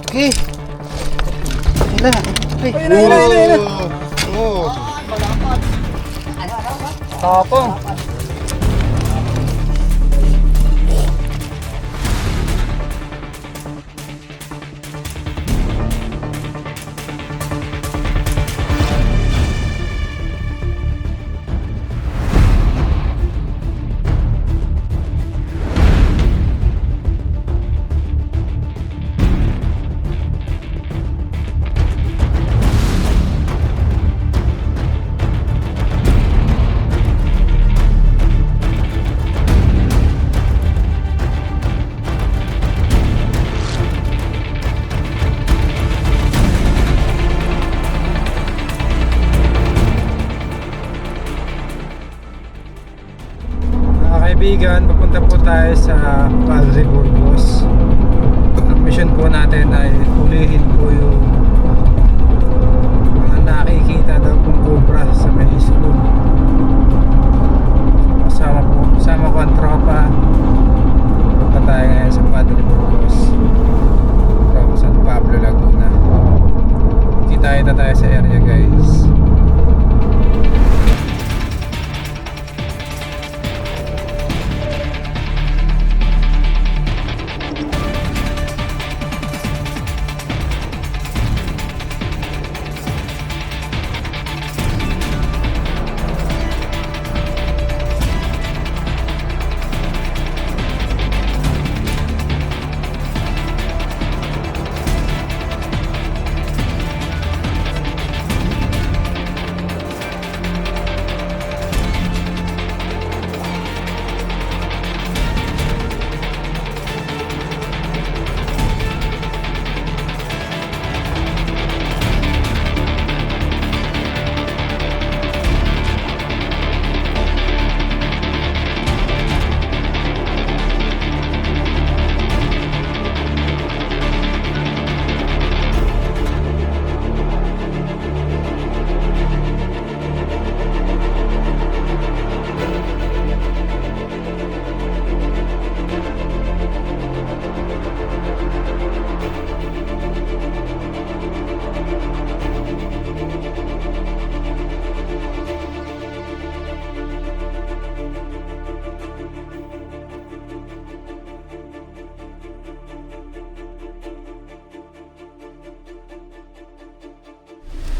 Okay. Ila. Ay. Oh. Tapong. Kaibigan, papunta po tayo sa Padre Burgos. Ang mission po natin ay hulihin po yung mga nakikita daw pong cobra sa may school. Kasama ko ang tropa. Punta tayo ngayon sa Padre Burgos from San Pablo, Laguna. Kita tayo sa area, guys.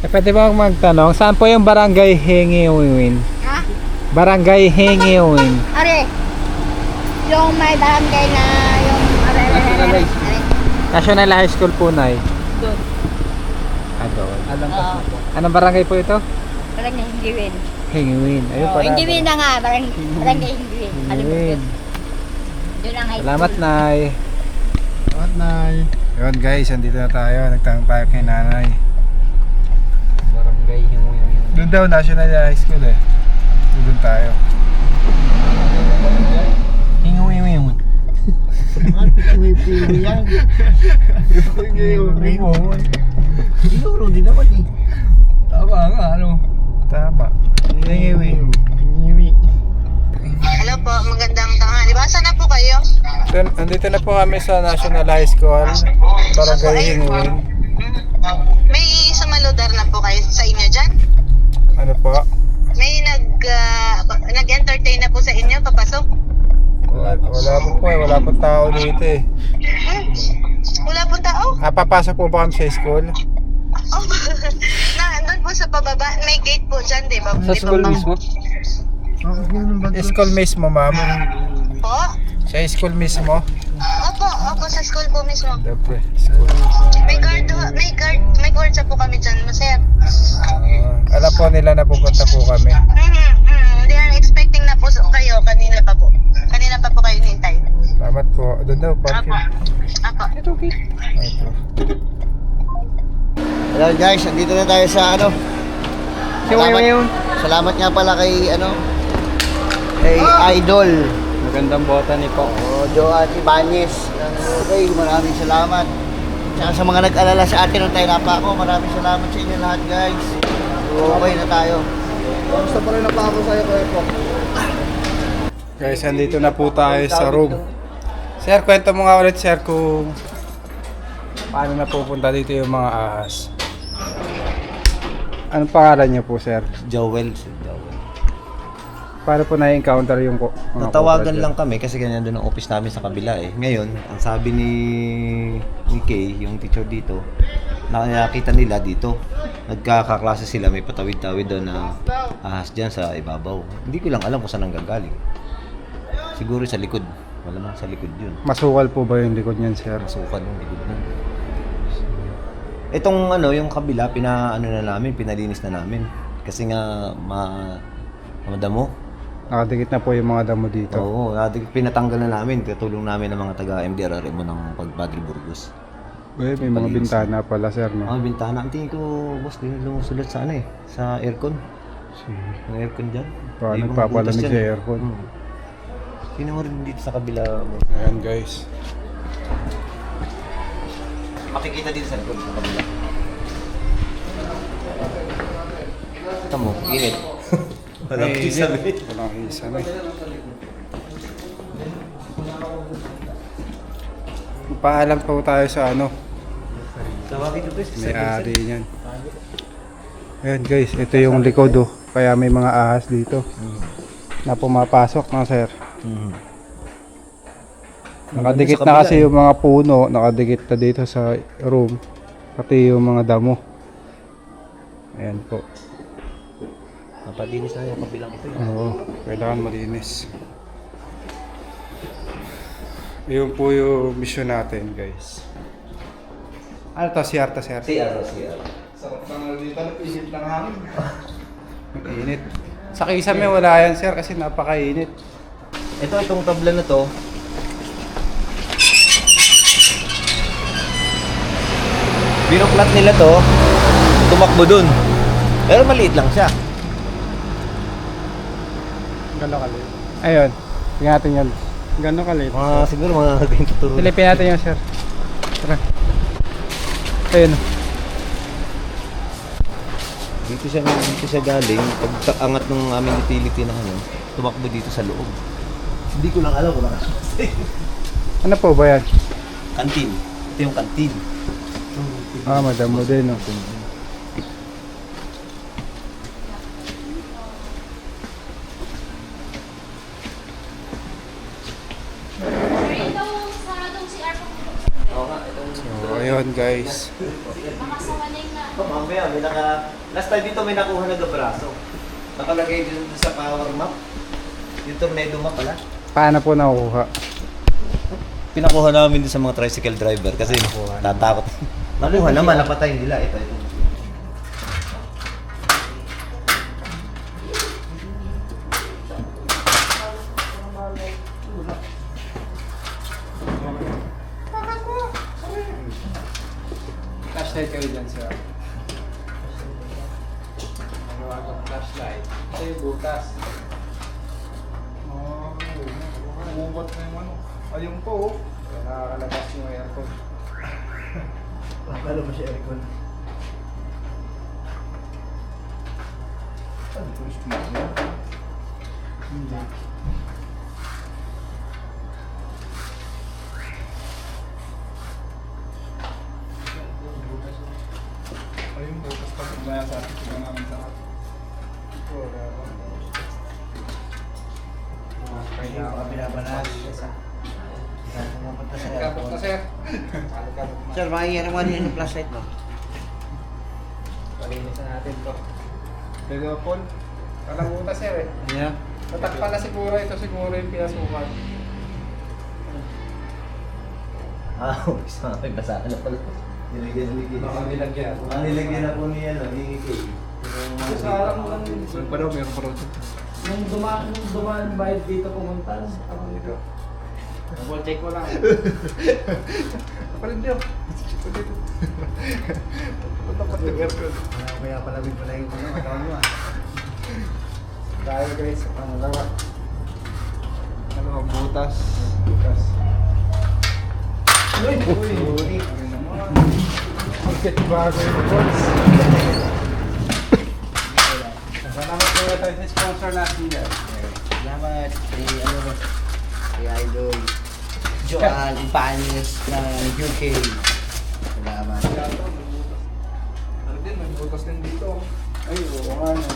Pwede ba akong magtanong, saan po yung Barangay Hengiwin? Ha? Barangay Hengiwin. Are, yung may barangay na yung are. National High School po, Nay. Doon. Doon. Oo. Anong barangay po ito? Barangay Hingiwin. Hengiwin. Ayun pala. Hingiwin na nga, barangay Hingiwin. Hengiwin. Doon ang high Salamat, school. Nay. Salamat, Nay. Yun guys, andito na tayo. Nagtanong tayo kay Nanay. Barangay Hingiwin. Doon daw, National High School eh. Doon tayo. Hingiwin. Ang pipi yan. Hingiwin. Siguro din naman eh. Tama nga, ano? Tama. Hengiwin. Hello po, magandang tanghali. Basa na po kayo? Andito na po kami sa National High School. Barangay Hengiwin. May sumaludar na po kayo sa inyo dyan? Ano po? May nag-entertain na po sa inyo, papasok? Wala po po eh. Wala po tao dito eh. Wala pong tao? Papasok po ba kami sa school? Oh, doon po sa pababa, may gate po dyan, di ba? Sa school mismo? School mismo, ma'am. Po? Sa school mismo? Opo, sa school po mismo. Siyempre, school. May guards po kami dyan, sir. Alam po nila na pupunta po kami. They are expecting na po kayo, kanina pa po. Kanina pa po kayo nintay. Salamat po. Doon daw, parking. Apo. Ito. Hello guys, nandito na tayo sa ano. Salamat nga pala kay kay Idol. Magandang bota ni po. Joan Ibanez. Okay, maraming salamat. Tsaka sa mga nag-alala sa atin nung tayo napa ako, maraming salamat sa inyo lahat guys. Okay na tayo. Kamusta pa rin na pa ako sa'yo kaya po? Guys, andito na po tayo sa room. Sir, kwento mo nga ulit, sir, kung paano na pupunta dito yung mga ahas. Anong pangalan niyo po, sir? Joel. Paano po na-encounter yung mga Natawagan cobra lang kami kasi ganyan doon ang office namin sa kabila eh. Ngayon, ang sabi ni Kay, yung teacher dito, nakita nila dito. Nagkakaklase sila, may patawid-tawid doon na ahas dyan sa ibabaw. Hindi ko lang alam kung saan ang gagaling. Siguro sa likod. Malamang sa likod yun. Masukal po ba yung likod niyan, sir? Masukan yung likod nun. Itong yung kabila, pinalinis na namin. Kasi nga, madamo. Nakadikit na po yung mga damo dito. Oo, pinatanggal na namin. Katulong namin ng mga taga-MDRRM ng Padre Burgos. May mga bintana pala, sir, no? Ang bintana, ang tingin ko, boss, din lumusulat sa sa aircon. Ang aircon dyan. Baka May mga nagpapalamig butas sa dyan. aircon. Tingnan mo rin dito sa kabila. Ayan, guys. Makikita dito sa likod, sa kabila. Ito mo, init. Walang Ay, kisabi. Walang kisabi. Paalam po tayo sa Tawagin ito sa may-ari niyan. Ayan, guys, ito yung likod, oh. Kaya may mga ahas dito na pumapasok, no, sir? Nakadikit na kasi yung mga puno, nakadikit na dito sa room, pati yung mga damo. Ayan po. Napalinis na yung kabilang ito. Oo, kailangan malinis. Yun po yung mission natin, guys. Ano to, CR to, sir? CR. Sarap lang dito, isip ng hangin. Init. Sa Kisame wala yan, sir, kasi napakainit. Itong tabla na to, binuklat nila to, tumakbo dun. Pero maliit lang siya. Gano'n kalit? Ayun, tingnan natin yan. Gano'n kalit? Siguro mga ganito turo. Silipin natin yan, sir. Tara. Ayun. Dito siya galing. Pag angat ng aming utility na tumakbo dito sa loob. Hindi ko lang alam kung nakasya. Ano po ba yan? Kantin. Ito yung kantin. Madamo din, no? So, ayun, guys. Mamaya, last time dito may nakuha na gabraso. Nakalagay dito sa power map. Yung tornado map pala. Paano po nakukuha? Pinakuha namin din sa mga tricycle driver kasi tatakot. Nakuha naman, napatay nila. Ito. Flashlight kayo dyan, sir. Flashlight. Ito yung butas. Umubot na yung ayun po, nakakalabas yung aircon. Akala mo si aircon. Hindi. Ayun po, tapos pag umaya sa atin, tingnan namin sa atin. Ito, Kaya ako binabanat. Kapot na, sir. Sir, makikita mo yung flashlight mo. Palinis na natin to. Pero Paul, kalamuta, sir, eh. Yeah. Tatakpan na siguro, ito siguro yung pinasukan. Isa nga, basa na pala. Nilagyan. Baka nilagyan. Nilagyan na po niya, ni Kay. Sa harang mo lang yun. Pa daw, meron pa rin. Nung dumaan bayad dito pumunta. Dito. Double check ko lang. Kapalit niyo. Ito dito. Tapat yung aircon. Kaya palawin pala yung katawan mo. Tayo, guys, sa pangalawa. Ano ang butas? Butas. Uy! Uy! Bakit bago yung bots? Salamat po tayo sa sponsor natin dyan. Salamat kay Idol Joan Ibanez ng UK. Salamat. Ano din, may butas din dito. Ay, oo nga no.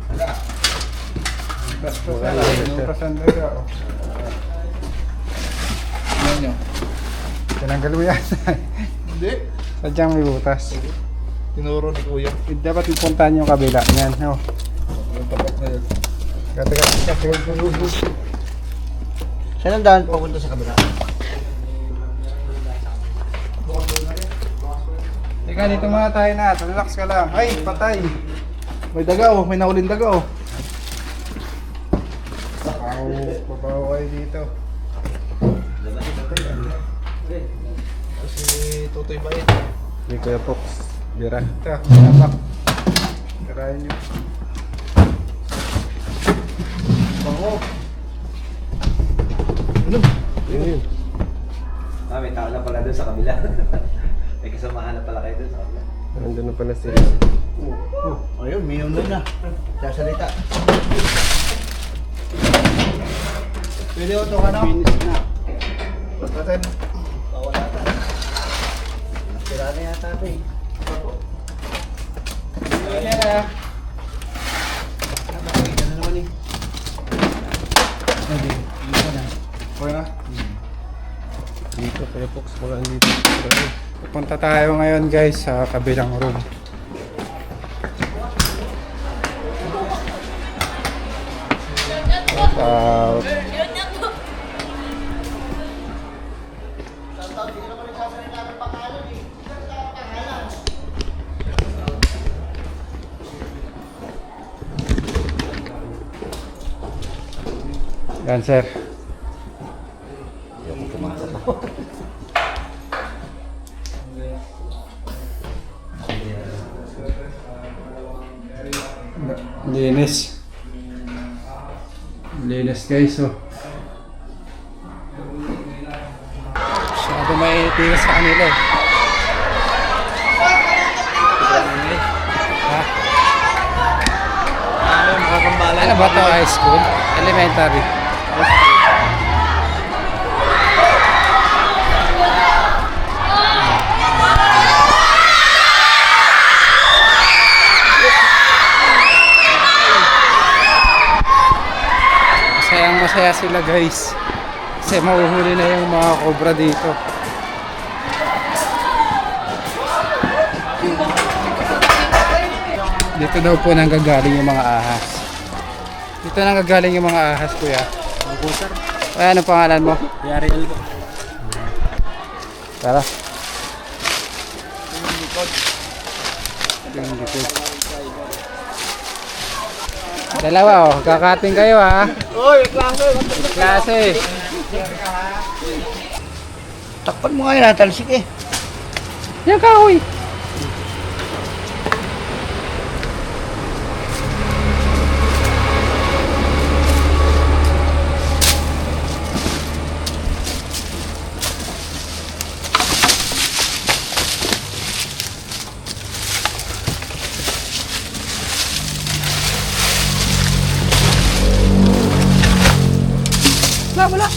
Wala. Bastos na lang, butas ang daga. Ano nyo? Tinanggal mo yan. Hindi. Sadyang may butas. Tinuro ni Kuya. Dapat ipuntahan yung kabila niyan. No? Yung tapat na yun. Katagal. Saan ang daan papunta sa kabila? Teka, dito muna tayo na. Relax ka lang. Ay, patay. May daga oh. May naulin daga oh. Pabaw kayo dito. Kasi Totoy Bait. Hindi Kuya Fox. Bira. Ito, tapak. Tirahin nyo. Bango. May tao na pala doon sa kabila. May kasamahan na pala kayo doon sa kabila. Nandun na pala sila. Ayun, may yun na. Sasalita. Pwede ko ito ano? Finish na. Patatin. Wala na. Tira na yata ito eh. Ayan na. Nakakita na naman eh. Okay na? Dito Kuya Fox. Wala dito. Pupunta tayo ngayon guys sa kabilang room. Yan sir. Linis. Linis guys oh. Masyado mainit sa kanila eh. Ha? Ano ba ito? High school? Elementary? Masaya sila guys kasi mahuhuli na yung mga cobra dito. Dito daw po nanggagaling yung mga ahas. Dito nanggagaling yung mga ahas kuya. Ay, ano pangalan mo? Yariel po. Tara. Yung likod. Dalawa oh, kakating kayo ha. Oy, klase! Klase. Takpan mo nga yun, natalsik eh. Yan kahoy. Wala.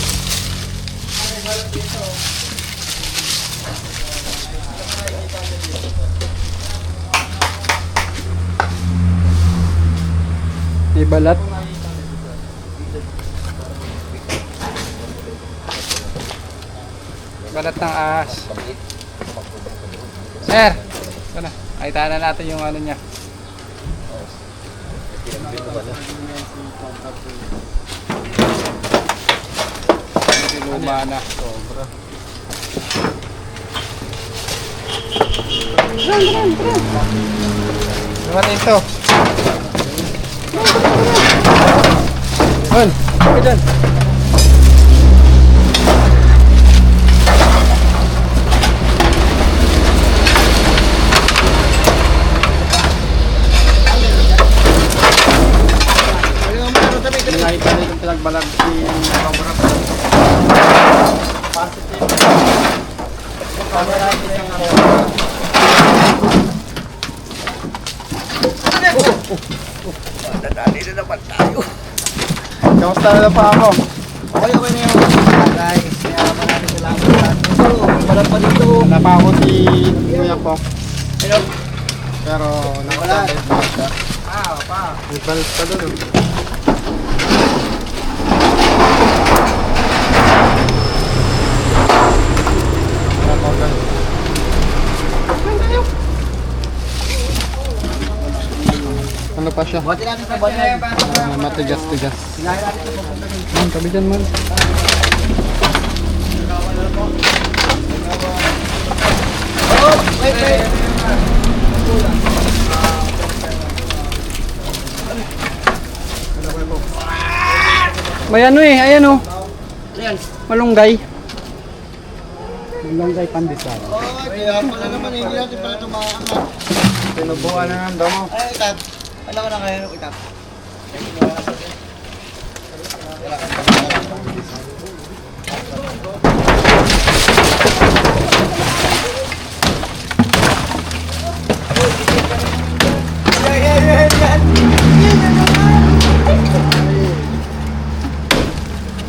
May balat. Balat ng ahas. Sir, ito na. Nakita na natin yung ano niya. Luma na. Sobra. Dumating ito. Hon, okay dyan. Nakita nyo yung pinagbalag si Pambarap. Dadali na naman tayo. Kamusta na pa ako? Okay na yun. Guys, kaya maraming salamat sa atin. Walang pa dito. Wala pa ako si Kuya Pok. Hello? Pero Wala. nagbalit pa doon. Ano pa siya? Buhatin natin sa banyan. Matigas-tigas. Sinahin natin sa banyan. Man, tabi dyan man. Oh, wait. May ano ayan oh. Ayan. Malunggay. Malunggay pandesal. Oh, kaya pala naman, hindi natin pala ito makaangat. Tinubuan na ng damo. Ay, Itab. Alam ko na kaya, Itab.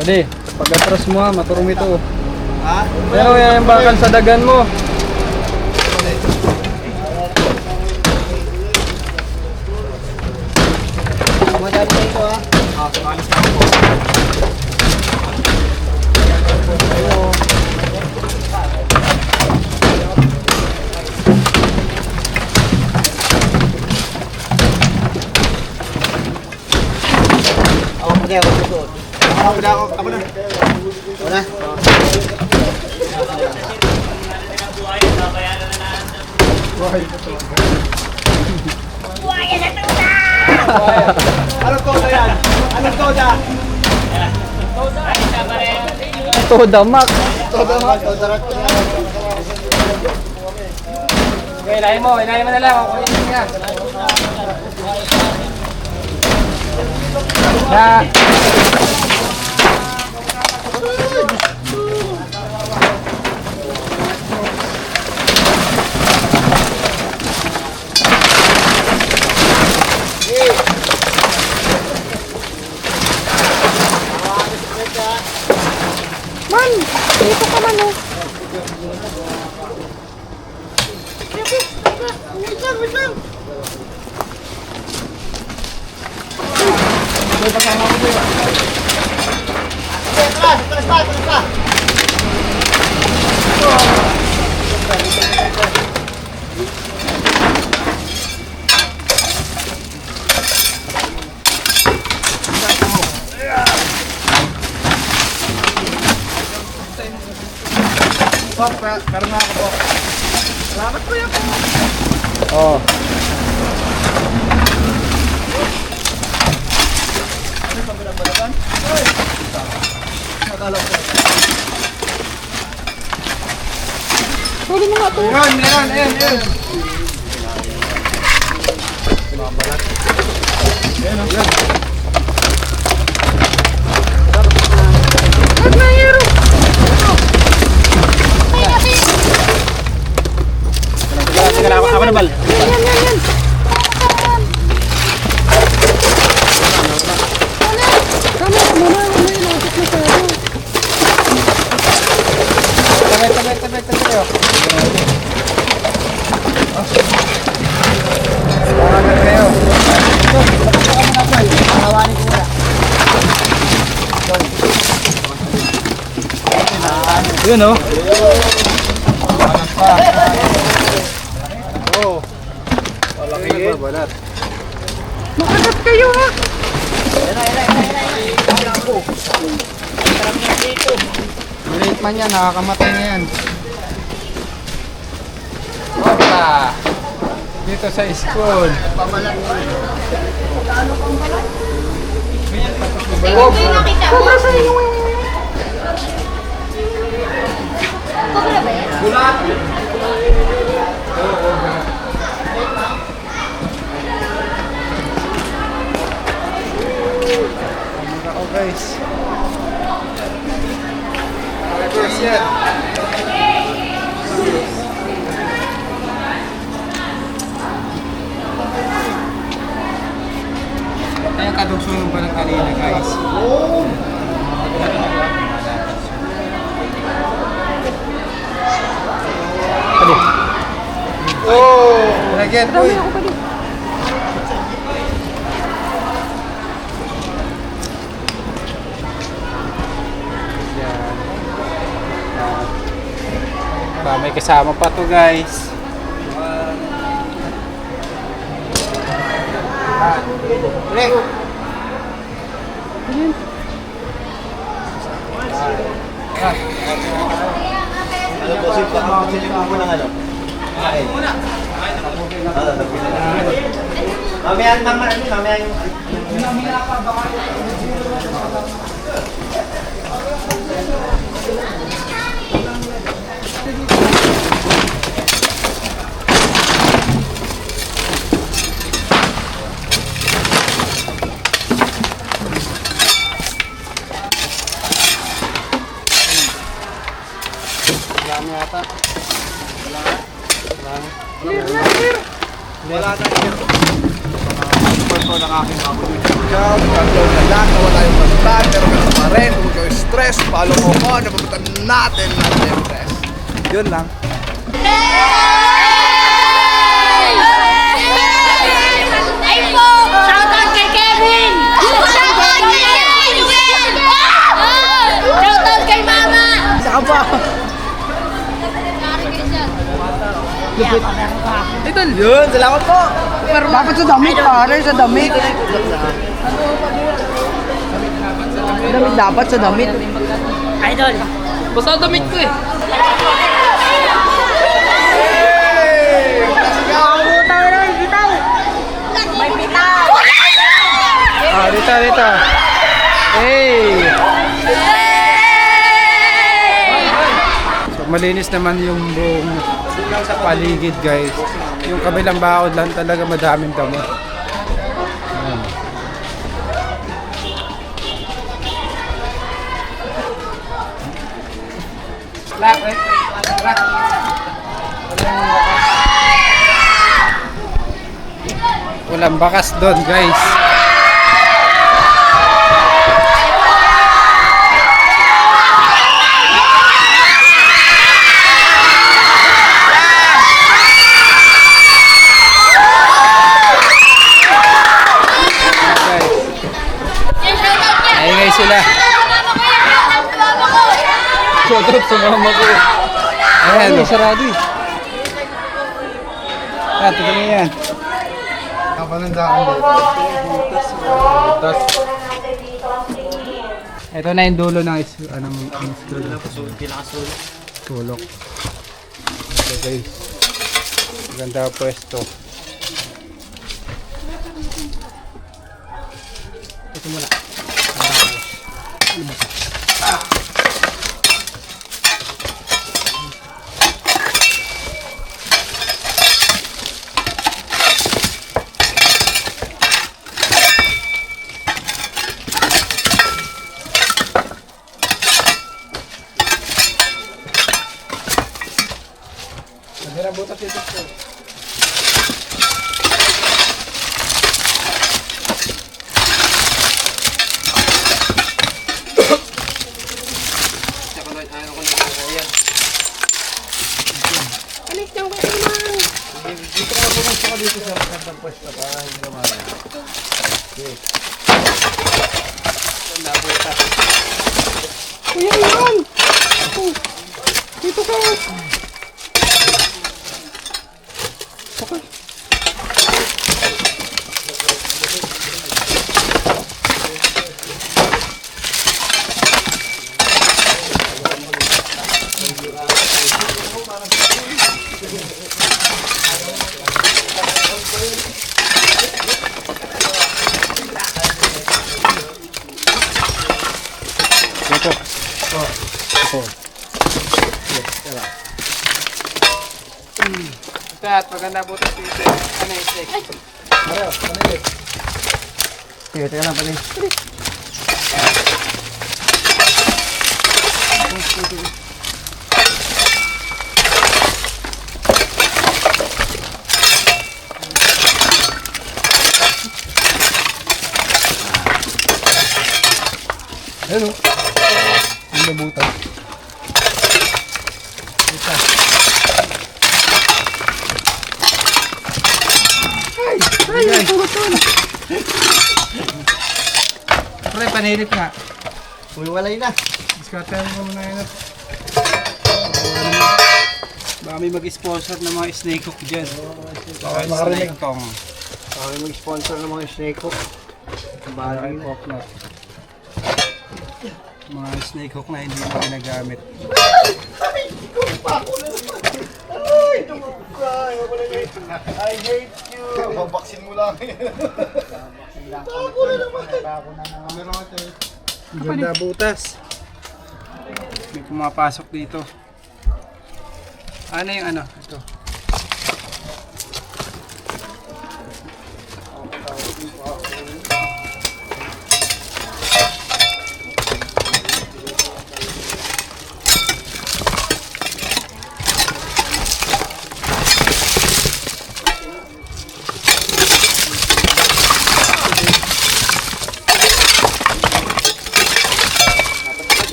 Pwede, pag-atras mo maturong ito. Ha? Pero yan yung bakal sa dagan mo. Madali na ito, ha? Ako mo ako susuot. Ako na. Wala? Anong toda yan? Anong toda? Toda mak. Toda mo? Toda rat ko na. Okay, ilahin mo na lang. Ako yun nga. Na. Man, dito ka man oh. Wait lang. Tulas pa. Pero nga ako po. Salamat ko yan. Oo. Pwede mo nga to. Ayan. Huwag na hero. Ako na bal. Yan. Kamit mo na. Ano yun? Nakit na tayo. Tabi. Tawagan kayo. Hawanin ko muna. Yun oh. Oh. Malaki nagbabalat. Makagat kayo ha. Maliit man yan, nakakamatay na yan. Hopa! Dito sa school. Cobra sa inyo. Cobra ba yan? Ako guys. Guys yan. Kaya kadugsungan pa ng kanina guys. Again, boy. Yan. May kasama pa to guys. Ano po, sip ka mga silipan mo ng ano? Kain. Mamaya yung... Control na lang, nawala yung balitan, pero ganun pa rin, huwag kayo stress, follow mo ko, napabutan natin ng stress. Yun lang. Shoutout kay Kevin! Shoutout kay Kevin! Shoutout kay Mama! Saka ba? Yun, salamat po. Dapat sa damit, pare, sa damit. Damit dapat sa damit. Idol! Basta damit ko eh. May bitaw! Ah, dito. Hey! So, malinis naman yung buong paligid guys. Yung kabilang baod lang talaga madaming damo. Ayan. Walang bakas doon guys. Ayun sila. Shoutout sa mama ko. Ayan. Sarado eh. Tignan mo yan. Ito na yung dulo ng sulok. Ito guys. Maganda ang pwesto. Ito muna. Magandang butas dito. Alis lang ba naman? Dito ka pumunta ka dito sa magandang pwesto para hindi ka mamaya. Kuya yan! Oh, dito ka! Okay. Ito. Tat, maganda butas dito. Ano yung steak? Teka lang pala. Ano? Ang labutan. Ito. Ay, putol. Pre, panilip nga. Umiwalay na. Scatter mo muna yun. Baka may mag-sponsor ng mga snake hook dyan. Baka snake tong. Kami mag-sponsor ng mga snake hook. Baka hook na. Mga snake hook na hindi mo ginagamit. I hate you. Babaksin mo lang. Ganda butas. May pumapasok dito. Ano yung ano? Ito.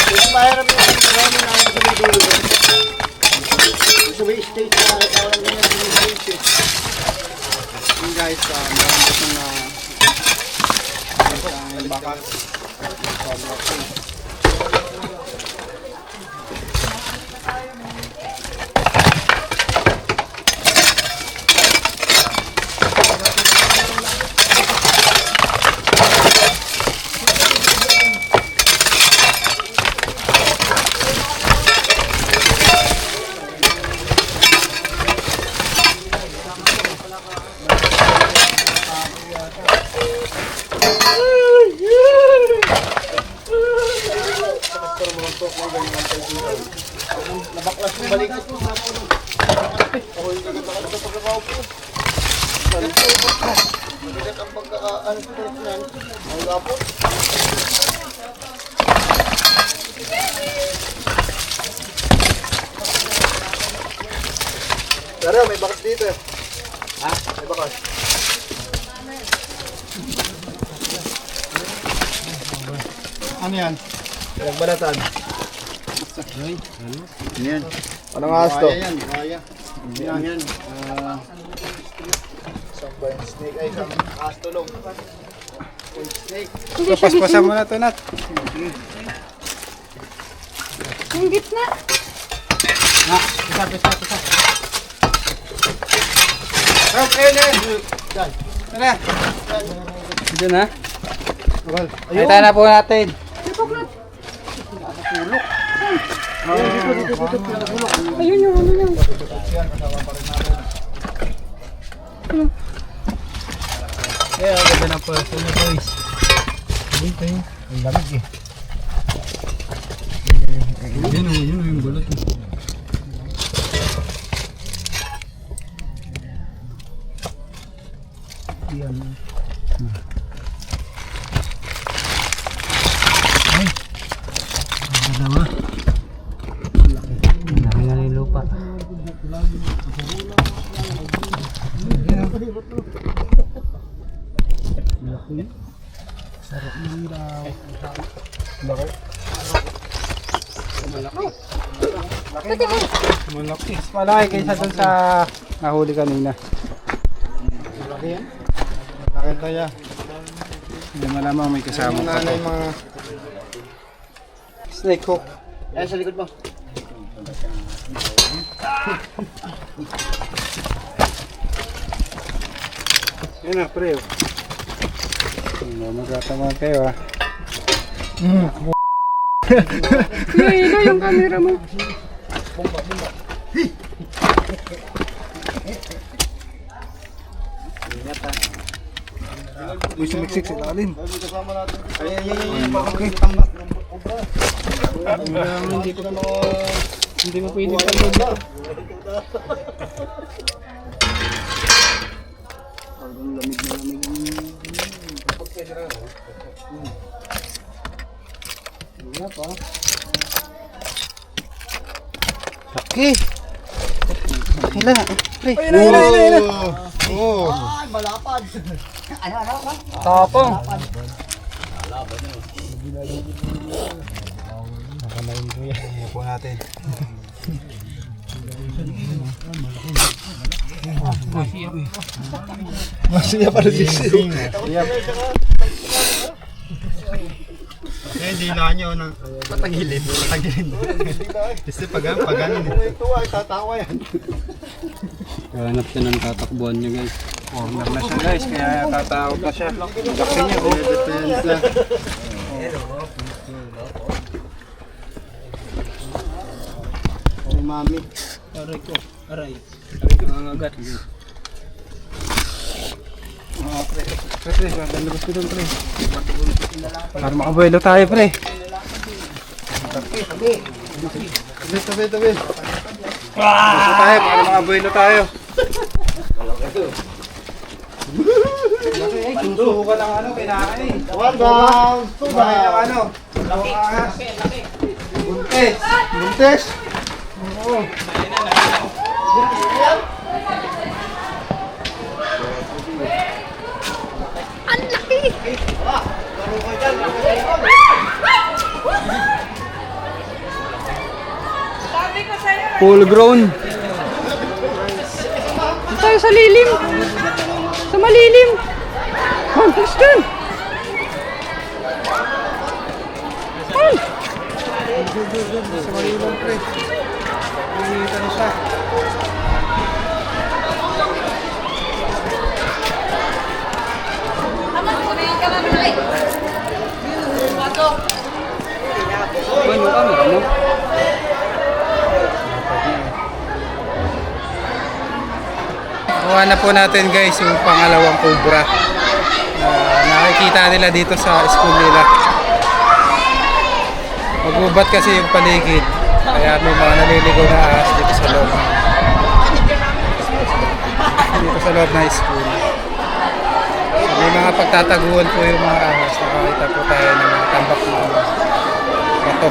Gusto mahirap yung pagkakas na ako sa may dulo. Gusto may stage na parang ganyan sa may stage. Yung guys, meron itong bakas. Nabaklas yung balikot mo. Ako yung nagkakalat sa pagkakaupo. Bigat ang pagkakaano sa pagkakalan. Ang gapot. Pero may bakas dito eh. Ha? May bakas. Ano yan? Nagbalatan. Yan. Anong ahas to? Kaya yan, kaya. Yan yan. Isang blind snake ay isang ahas tulong. Snake. So, paspasan mo na ito, Nat. Yung gitna. Pisa. Okay, na. Yan. Tara. Diyan na. Ayun. Kita na po natin. Ayun yung ano yan. Eh, ang ganda ng pwesto niya, guys. Dito yun. Ang lamig eh. Yun yung bulot. Laki na yung lupa. Malaki. Mas malaki kaysa dun sa nahuli kanina. Laki tayo. Hindi malamang may kasama pa Nanay to. mga... Snake hook. Yan sa likod mo. Yan na, pre. Magkatamaan kayo, ah. Hilo yung camera mo. May sumiksik sa ilalim. Hindi mo pwede pa. Laki. Laki lang. Pre. Ay, malapad. Tapong. po natin. Masaya pala si Sio. Eh, hindi na nyo na patagilid. Kasi paganin eh. Ito ay tatawa yan. Hanap ka ng tatakbuhan niya guys. Corner na siya guys, kaya tatawag na siya. Laki niya oh. Ay, mami. Aray ko. Aray. Nangangagat. Pre, lalabas ko doon pre. Para makabuelo tayo pre. Tabi. Gusto tayo, para makabuelo tayo. Suso ka lang ano, kinain. Welcome. Kumain ng ano. Laki. Buntes. Buntes. Oo. Full grown. Tayo sa lilim. Sa malilim. Oh, gusto dun. Sa malilang pre. Pinita na siya. Ano ka mo? Kuha na po natin guys yung pangalawang cobra. Nakikita nila dito sa school nila. Magubat kasi yung paligid. Kaya may mga naliligaw na ahas dito sa loob. Dito sa loob na school. So, may mga pagtataguan po yung mga ahas. Nakakita po tayo ng mga tambak na bato.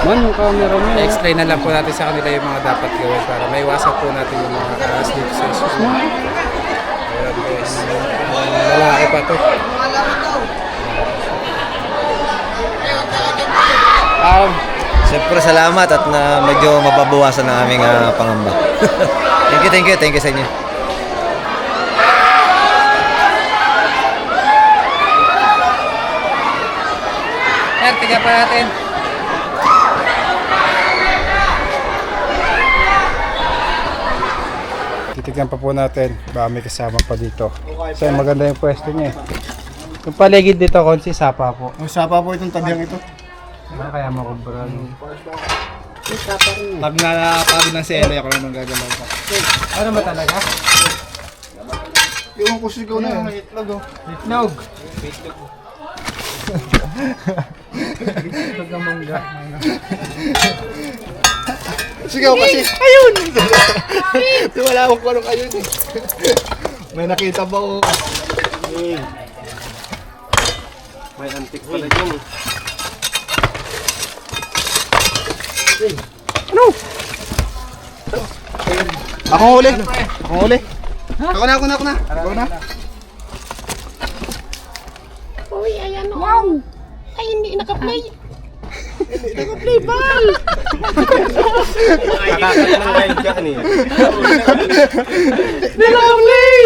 Man, yung camera mo. I-explain na lang po natin sa kanila yung mga dapat gawin para maiwasan po natin yung mga ahas dito sa school. Ayan guys. Lalaki pa to. Siyempre salamat at na medyo mababawasan ang aming pangamba. Thank you sa inyo. Sir, tiga pa natin. Titignan pa po natin. Baka may kasama pa dito. Kasi maganda yung pwesto niya eh. Yung paligid dito, konsi, sapa po. Ang sapa po itong tabiang ito. Kaya makumbra. Pag napagod ng si Eloy, ako naman gagalaw ka. Ano ba talaga? Yung kusigaw na yung itlog oh. Itlog. Itlog ng mangga. Sigaw kasi. Ayun! Di wala akong kung anong ayun eh. May nakita ba ako? May antik pala dyan. Ano? Ako huli. Ako huli. Ako na. Ako na. Uy, ayan o. Wow! Ay, hindi naka-play. Naka-play ball! Nakakatalang guide ka kanina. Hindi naka-play!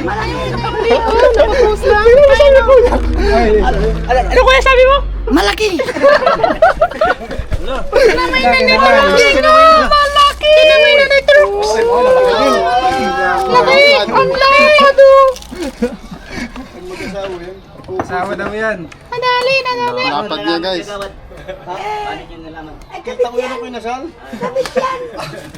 Malayo naka-play. Oh, naka-post lang. Ano kuya sabi mo? Malaki! Tinamay na ni Malaki! Malaki! Tinamay na ni Troops! Laki! Ang lado! Asawa daw yan. Nadali! Lapad niya guys. Kita ko yan ako inasal.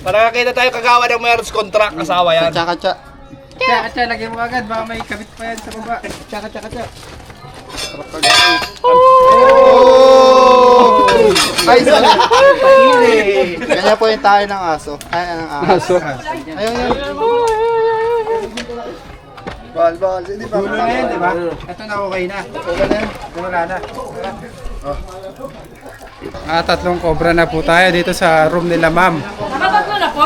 Para nakita tayo kagawa ng marriage contract, asawa yan. Tsaka. Tsa, lagyan mo agad. Baka may kabit pa yan sa baba. Tsaka. Ay, sala! Ganyan po yung tayo ng aso. Ay, ng aso. Ayun yan. Bal. Hindi pa. Dulo na yan, di ba? Ito na okay na. Wala na. Tatlong cobra na po tayo dito sa room nila ma'am. Nakatatlo na po?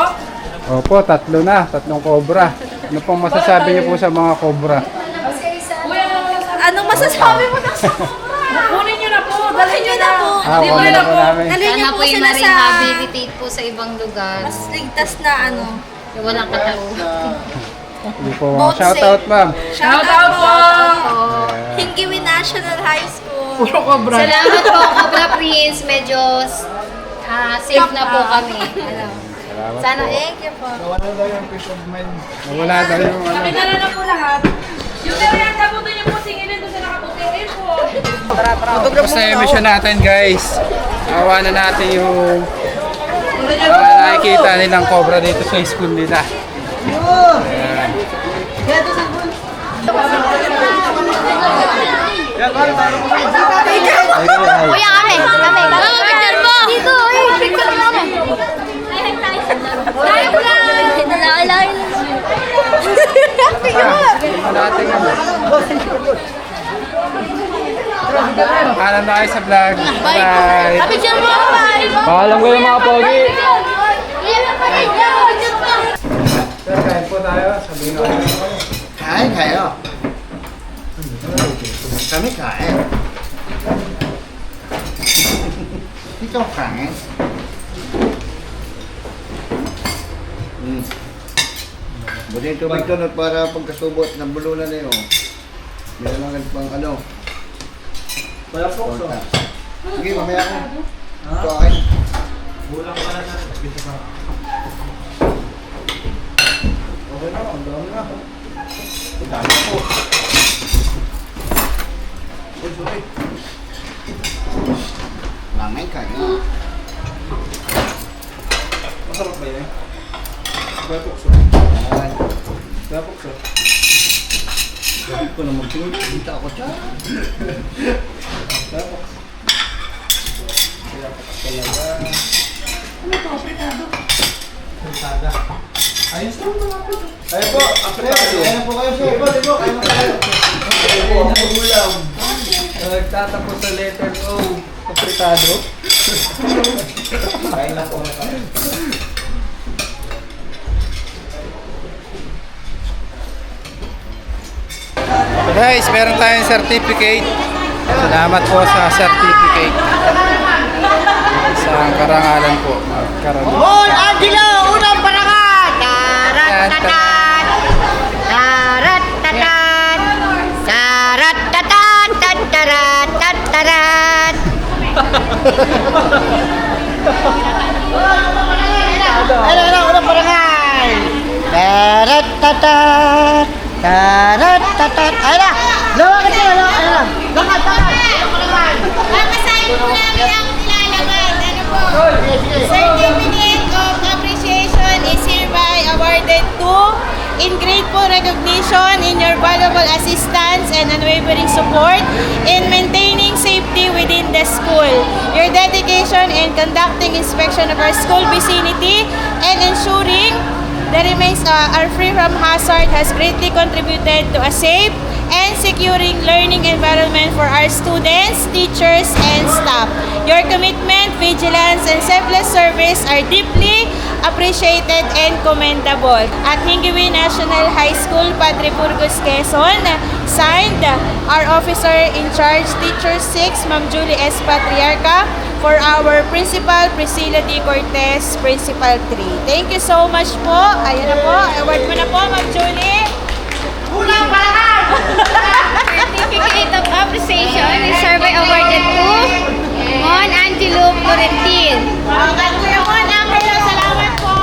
Opo, tatlo na. Tatlong cobra. Ano pong masasabi niyo po sa mga cobra? masasabi mo na sa kunin nyo na po, dalhin nyo na po. Wala na po namin. Dalhin nyo Sana po po yung sila sa ma-rehabilitate po sa ibang lugar. mas ligtas na ano. Yung walang katao. Hindi po, ma'am. Shout out, ma'am. Shout out po! Hingiwi National High School. Salamat po, Cobra Prince. Medyo safe na po kami. Ano. Sana Thank you po. Nawala daw yung ano. Nakilala na po lahat. Yung merienda po doon yung po singilin doon sa nakaputingin po. Tapos na yung mission natin, guys. Awa na natin yung nakikita nilang cobra dito sa school nila. Ayan. Kuya, kami. Picture mo! Dito, picture mo kami. Tayo po lang. Nalalain. Natin ano. Alam na kayo sa vlog. Bye. Picture mo! Paalam ko yung mga pogi. Sir, kain po tayo. Sabihin ko. Kain kayo. Kami kain. Ito kain. Buti yung tubig doon at para pagkasubot ng bulunan na yun. Meron lang pang ano. Wala po. Sige, mamaya ako. Ito akin. Okay na, ang dami na. Ang dami po. Sorry. Lamay kayo. Masarap ba yan? Bapokso. Bapokso. Sabi ko na magtingin, kita ako siya. Bapokso. Fritada. Ayos naman mga po. Ayun po, apretado. Ayun po kayo sir. Ibo, kayo mo tayo. Ayun po, nagugulam. Nagtatapos sa letter O. Apretado. Kain na po na tayo. Guys, meron tayong certificate. Salamat po sa certificate. Sa karangalan po. Magkaroon. Bon Angelo, unang parangan! Tarat-tatan! Tarat-tatan! Tarat-tatan! Tarat-tatan! Ano, unang parangan! Tarat-tatan! Tarat-tatan! Ayun na! Lawakan nyo! Ayun na! Lawakan! Makasahin po namin ang nilalaman. Ano po? Certificate of Appreciation is hereby awarded to in grateful recognition in your valuable assistance and unwavering support in maintaining safety within the school. Your dedication in conducting inspection of our school vicinity and ensuring the remains are free from hazard has greatly contributed to a safe and securing learning environment for our students, teachers, and staff. Your commitment, vigilance, and selfless service are deeply appreciated and commendable. At Hingiwi National High School, Padre Burgos, Quezon, signed our officer in charge, Teacher 6, Ma'am Julie S. Patriarca, for our Principal, Priscilla D. Cortez, Principal 3. Thank you so much po. Ayan na po. Award mo na po, Ma'am Julie. Unang palakan! Certificate of Appreciation is hereby awarded to Mon Angelo Florentin. Kuya Mon Angelo, salamat po.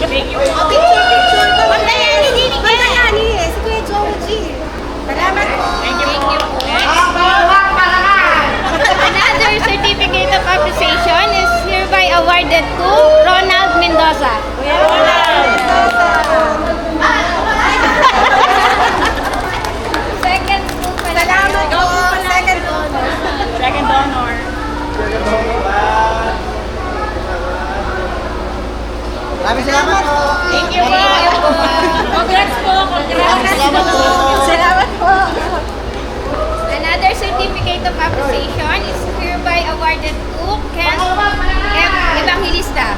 Thank you po. Picture po. Pagdayani din. Pagdayani. Si Kuya Joji. Salamat po. Thank you po. Another certificate of appreciation is hereby awarded to Ronald Mendoza. Kuya Ronald. Second po pala. Salamat po. Second honor. Second honor. Maraming salamat po. Thank you po. Congrats po. Congrats. Salamat po. Salamat po. Another certificate of appreciation is hereby awarded to Ken Evangelista.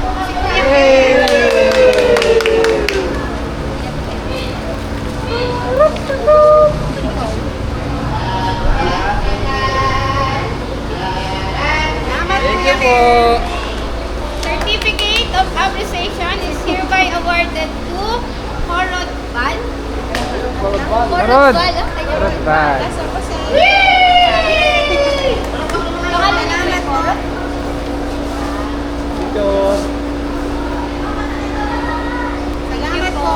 Certificate of appreciation is hereby awarded to Horod Bal. Horod. Horod Bal. Pangalan naman po. Salamat po.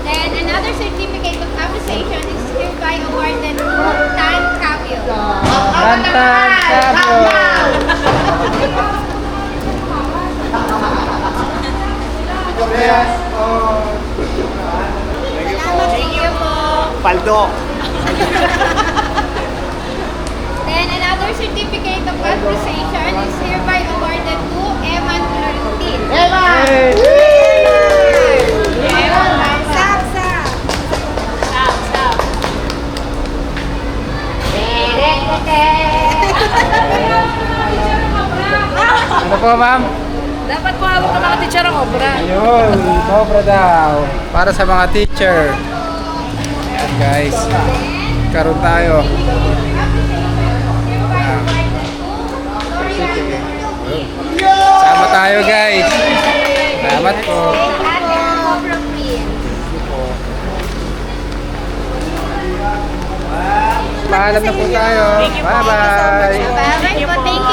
Then another certificate of appreciation is hereby awarded to Tan Cabio. Tantan Cabio. Thank you po. Paldo. Then another certificate of appreciation is hereby awarded to Eman Florentin. Hey. Eman, sap, sap. Sap, sap. Ano po, ma'am? Dapat po hawak ng mga teacher ang obra. Ayun, sobra daw. Para sa mga teacher. Ayan guys. Karoon tayo. Sama tayo guys. Salamat po. Ate Cobra Queen. Paalam na po tayo. Bye-bye. Bye-bye po. Thank